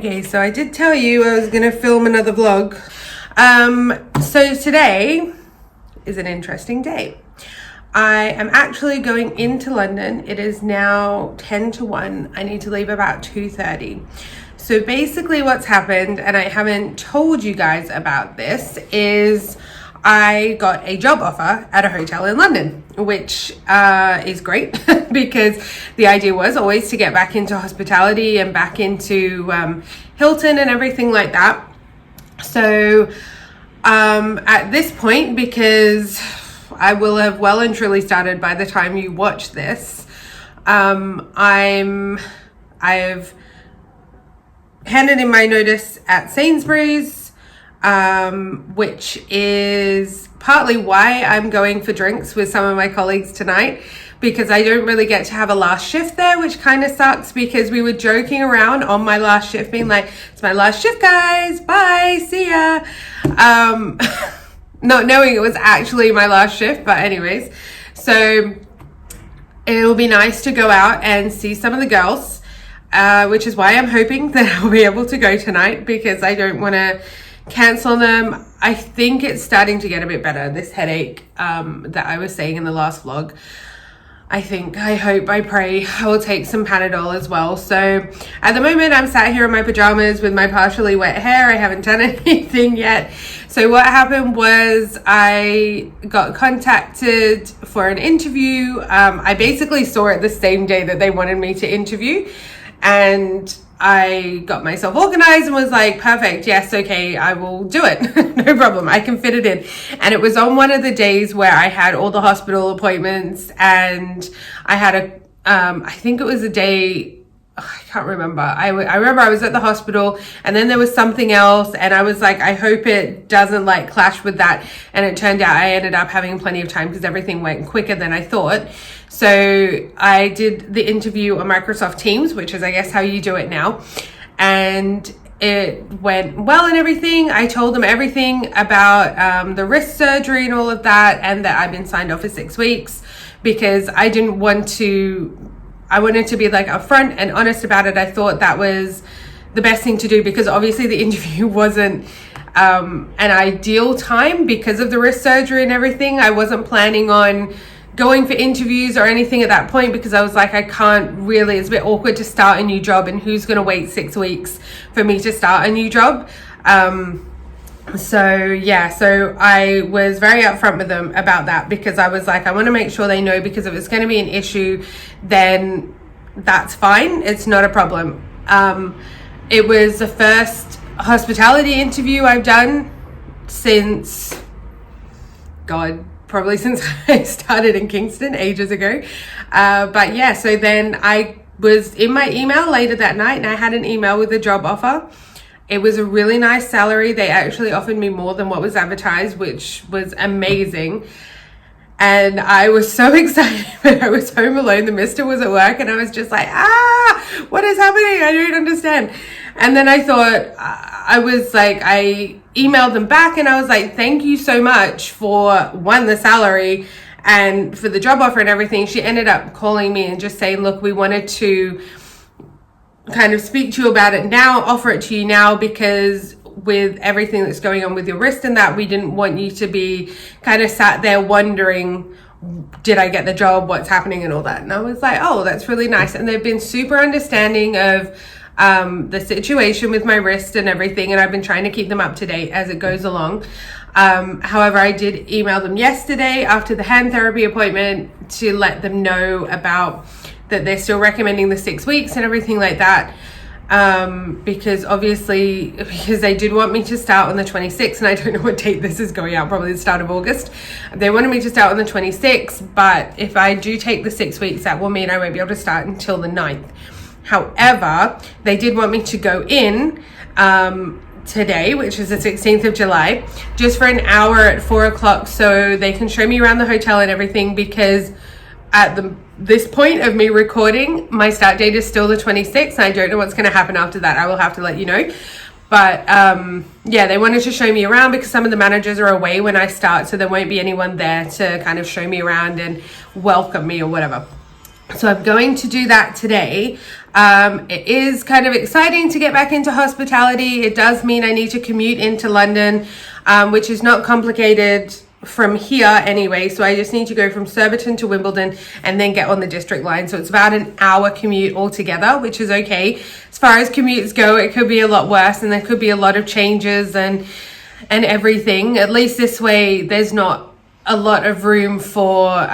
Okay, so I did tell you I was going to film another vlog. So today is an interesting day. I am actually going into London. It is now 10 to 1. I need to leave about 2:30. So basically what's happened, and I haven't told you guys about this, is I got a job offer at a hotel in London, which is great because the idea was always to get back into hospitality and back into Hilton and everything like that. So at this point, because I will have well and truly started by the time you watch this, I've handed in my notice at Sainsbury's, which is partly why I'm going for drinks with some of my colleagues tonight, because I don't really get to have a last shift there, which kind of sucks, because we were joking around on my last shift being like, it's my last shift, guys, bye, see ya. Not knowing it was actually my last shift, but anyways, so it'll be nice to go out and see some of the girls, which is why I'm hoping that I'll be able to go tonight, because I don't want to cancel them. I think it's starting to get a bit better, this headache that I was saying in the last vlog. I hope, I pray I will take some Panadol as well. So at the moment I'm sat here in my pajamas with my partially wet hair. I haven't done anything yet. So what happened was I got contacted for an interview. I basically saw it the same day that they wanted me to interview, and I got myself organized and was like, perfect, yes, okay, I will do it. No problem, I can fit it in. And it was on one of the days where I had all the hospital appointments, and I had I think it was a day, I can't remember. I remember I was at the hospital, and then there was something else, and I was like, I hope it doesn't like clash with that. And it turned out I ended up having plenty of time because everything went quicker than I thought. So I did the interview on Microsoft Teams, which is, I guess, how you do it now. And it went well and everything. I told them everything about the wrist surgery and all of that, and that I've been signed off for 6 weeks, because I wanted to be like upfront and honest about it. I thought that was the best thing to do, because obviously the interview wasn't an ideal time because of the wrist surgery and everything. I wasn't planning on going for interviews or anything at that point, because I was like, I can't really, it's a bit awkward to start a new job, and who's going to wait 6 weeks for me to start a new job? So I was very upfront with them about that, because I was like, I want to make sure they know, because if it's going to be an issue, then that's fine. It's not a problem. It was the first hospitality interview I've done since, probably since I started in Kingston ages ago. But yeah, so then I was in my email later that night, and I had an email with a job offer. It was a really nice salary. They actually offered me more than what was advertised, which was amazing. And I was so excited, but I was home alone. The mister was at work, and I was just like, what is happening? I don't understand. And then I thought, I emailed them back, and I was like, thank you so much for, one, the salary, and for the job offer and everything. She ended up calling me and just saying, look, we wanted to kind of speak to you about it now, offer it to you now, because with everything that's going on with your wrist and that, we didn't want you to be kind of sat there wondering, did I get the job, what's happening and all that. And I was like, oh, that's really nice. And they've been super understanding of the situation with my wrist and everything, and I've been trying to keep them up to date as it goes along. However, I did email them yesterday after the hand therapy appointment to let them know about that they're still recommending the 6 weeks and everything like that, because they did want me to start on the 26th, and I don't know what date this is going out, probably the start of August. They wanted me to start on the 26th, but if I do take the 6 weeks, that will mean I won't be able to start until the 9th. However, they did want me to go in today, which is the 16th of July, just for an hour at 4 o'clock, so they can show me around the hotel and everything, because at this point of me recording, my start date is still the 26th, and I don't know what's going to happen after that. I will have to let you know. But yeah, they wanted to show me around, because some of the managers are away when I start, so there won't be anyone there to kind of show me around and welcome me or whatever. So I'm going to do that today. It is kind of exciting to get back into hospitality. It does mean I need to commute into London, which is not complicated from here anyway. So I just need to go from Surbiton to Wimbledon and then get on the district line. So it's about an hour commute altogether, which is okay. As far as commutes go, it could be a lot worse, and there could be a lot of changes and everything. At least this way, there's not a lot of room for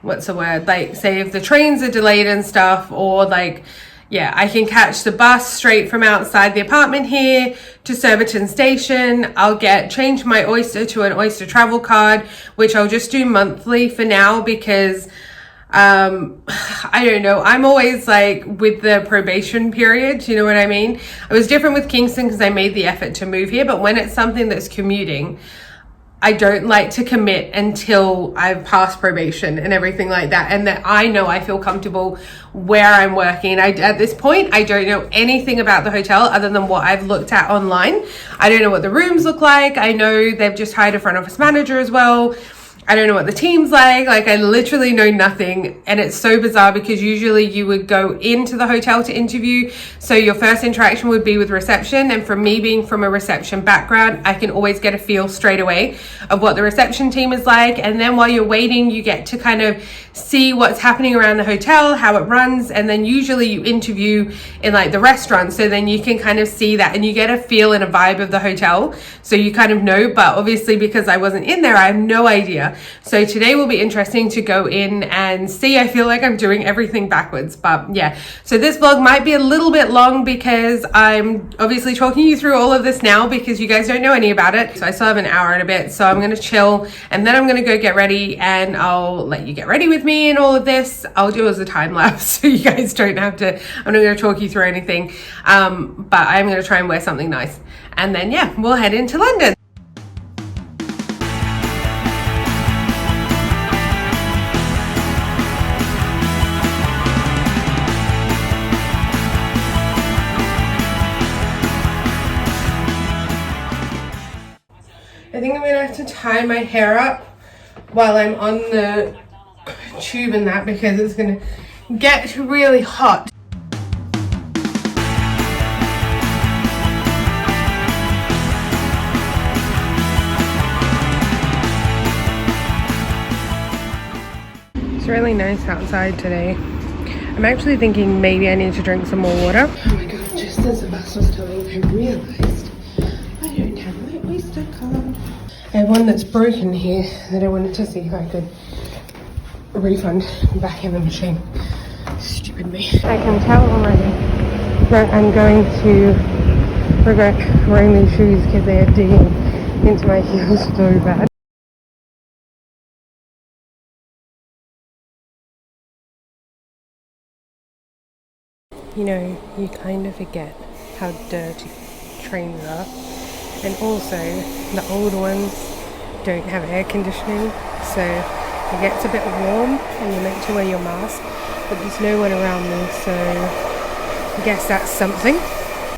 what's the word, like say if the trains are delayed and stuff, or like, yeah, I can catch the bus straight from outside the apartment here to Surbiton station. I'll change my Oyster to an Oyster travel card, which I'll just do monthly for now, because I don't know, I'm always like with the probation period, you know what I mean? It was different with Kingston because I made the effort to move here, but when it's something that's commuting, I don't like to commit until I've passed probation and everything like that, and that I know I feel comfortable where I'm working. At this point, I don't know anything about the hotel other than what I've looked at online. I don't know what the rooms look like. I know they've just hired a front office manager as well. I don't know what the team's like. Like, I literally know nothing. And it's so bizarre because usually you would go into the hotel to interview. So your first interaction would be with reception. And for me being from a reception background, I can always get a feel straight away of what the reception team is like. And then while you're waiting, you get to kind of see what's happening around the hotel, how it runs. And then usually you interview in like the restaurant. So then you can kind of see that and you get a feel and a vibe of the hotel. So you kind of know, but obviously because I wasn't in there, I have no idea. So today will be interesting to go in and see. I feel like I'm doing everything backwards, but yeah. So this vlog might be a little bit long because I'm obviously talking you through all of this now because you guys don't know any about it. So I still have an hour and a bit. So I'm going to chill and then I'm going to go get ready and I'll let you get ready with me and all of this. I'll do it as a time lapse so you guys don't have to, I'm not going to talk you through anything. But I'm going to try and wear something nice. And then yeah, we'll head into London. I think I'm gonna have to tie my hair up while I'm on the tube and that because it's gonna get really hot. It's really nice outside today. I'm actually thinking maybe I need to drink some more water. Oh my god, just as the bus was coming, I realized I don't have my Oyster card. I have one that's broken here that I wanted to see if I could refund back in the machine. Stupid me. I can tell already that I'm going to regret wearing these shoes because they are digging into my heels so bad. You know, you kind of forget how dirty trains are. And also, the old ones don't have air conditioning, so it gets a bit warm and you're meant to wear your mask, but there's no one around me, so I guess that's something.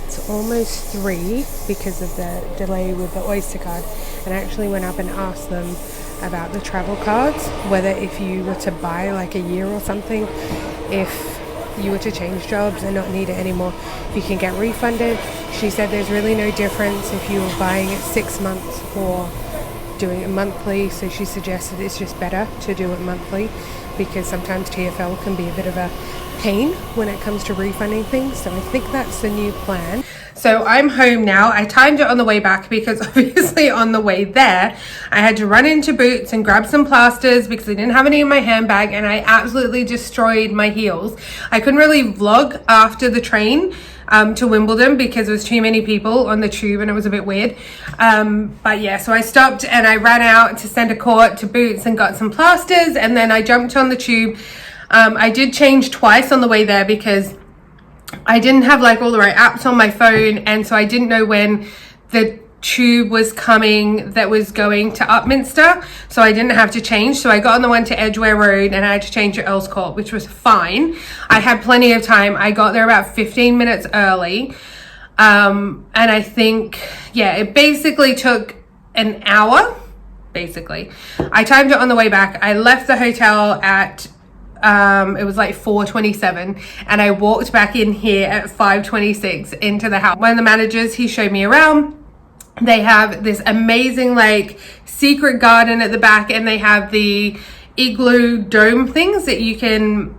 It's almost 3 because of the delay with the Oyster card, and I actually went up and asked them about the travel cards, whether if you were to buy like a year or something, if you were to change jobs and not need it anymore, you can get refunded. She said there's really no difference if you were buying it 6 months or doing it monthly, so she suggested it's just better to do it monthly because sometimes TfL can be a bit of a pain when it comes to refunding things, so I think that's the new plan. So I'm home now. I timed it on the way back because obviously on the way there, I had to run into Boots and grab some plasters because I didn't have any in my handbag and I absolutely destroyed my heels. I couldn't really vlog after the train to Wimbledon because there was too many people on the tube and it was a bit weird. But yeah, so I stopped and I ran out to Centre Court to Boots and got some plasters and then I jumped on the tube. I did change twice on the way there because I didn't have like all the right apps on my phone, and so I didn't know when the tube was coming that was going to Upminster, so I didn't have to change. So I got on the one to Edgware Road and I had to change at Earls Court, which was fine. I had plenty of time. I got there about 15 minutes early, and I think, yeah, it basically took an hour. Basically, I timed it on the way back. I left the hotel at it was like 4:27, and I walked back in here at 5:26 into the house. One of the managers, he showed me around. They have this amazing like secret garden at the back, and they have the igloo dome things that you can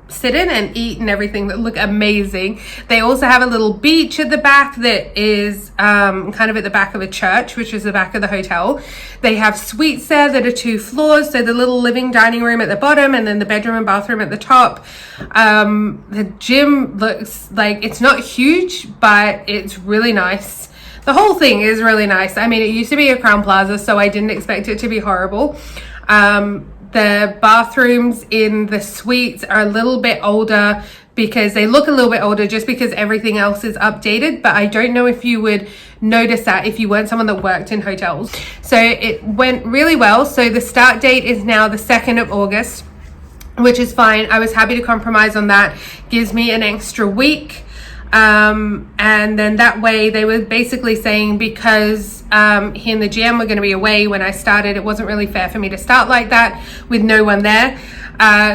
sit in and eat and everything that look amazing. They also have a little beach at the back that is kind of at the back of a church, which is the back of the hotel. They have suites there that are 2 floors, so the little living dining room at the bottom and then the bedroom and bathroom at the top. The gym looks like it's not huge, but it's really nice. The whole thing is really nice. I mean, it used to be a Crowne Plaza, so I didn't expect it to be horrible. The bathrooms in the suites are a little bit older because they look a little bit older just because everything else is updated, but I don't know if you would notice that if you weren't someone that worked in hotels. So it went really well. So the start date is now the 2nd of August, which is fine. I was happy to compromise on that. Gives me an extra week. And then that way they were basically saying because he and the GM were going to be away when I started, it wasn't really fair for me to start like that with no one there.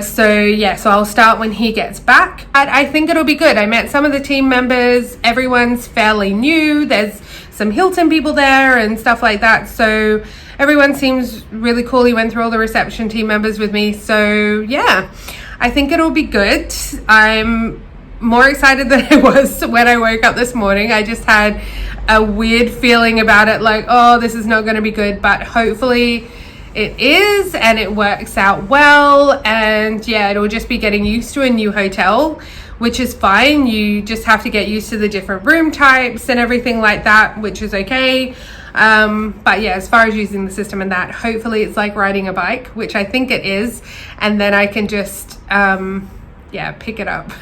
So I'll start when he gets back. I think it'll be good. I met some of the team members. Everyone's fairly new. There's some Hilton people there and stuff like that. So everyone seems really cool. He went through all the reception team members with me. So yeah, I think it'll be good. I'm more excited than I was when I woke up this morning. I just had a weird feeling about it, like, oh, this is not going to be good, but hopefully it is and it works out well. And yeah, it'll just be getting used to a new hotel, which is fine. You just have to get used to the different room types and everything like that, which is okay. But yeah, as far as using the system and that, hopefully it's like riding a bike, which I think it is, and then I can just pick it up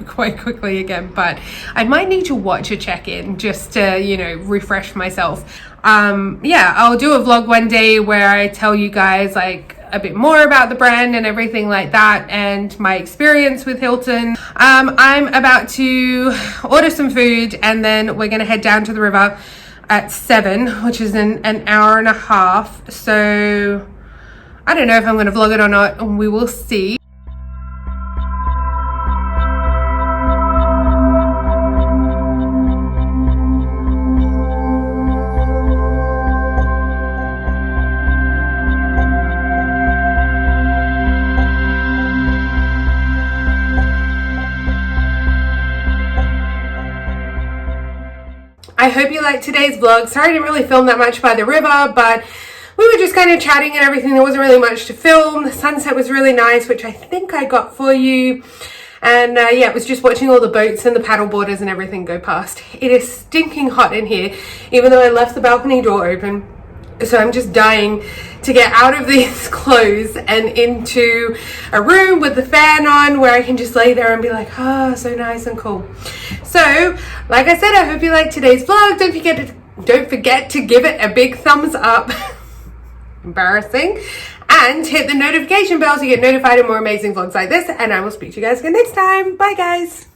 quite quickly again. But I might need to watch a check-in just to, refresh myself. I'll do a vlog one day where I tell you guys like a bit more about the brand and everything like that and my experience with Hilton. I'm about to order some food and then we're going to head down to the river at 7, which is in an hour and a half. So I don't know if I'm going to vlog it or not. We will see. I hope you liked today's vlog. Sorry I didn't really film that much by the river, but we were just kind of chatting and everything. There wasn't really much to film. The sunset was really nice, which I think I got for you. And it was just watching all the boats and the paddle boarders and everything go past. It is stinking hot in here, even though I left the balcony door open. So I'm just dying to get out of these clothes and into a room with the fan on where I can just lay there and be like, so nice and cool. So, like I said, I hope you liked today's vlog. Don't forget to give it a big thumbs up. Embarrassing. And hit the notification bell to get notified of more amazing vlogs like this. And I will speak to you guys again next time. Bye, guys.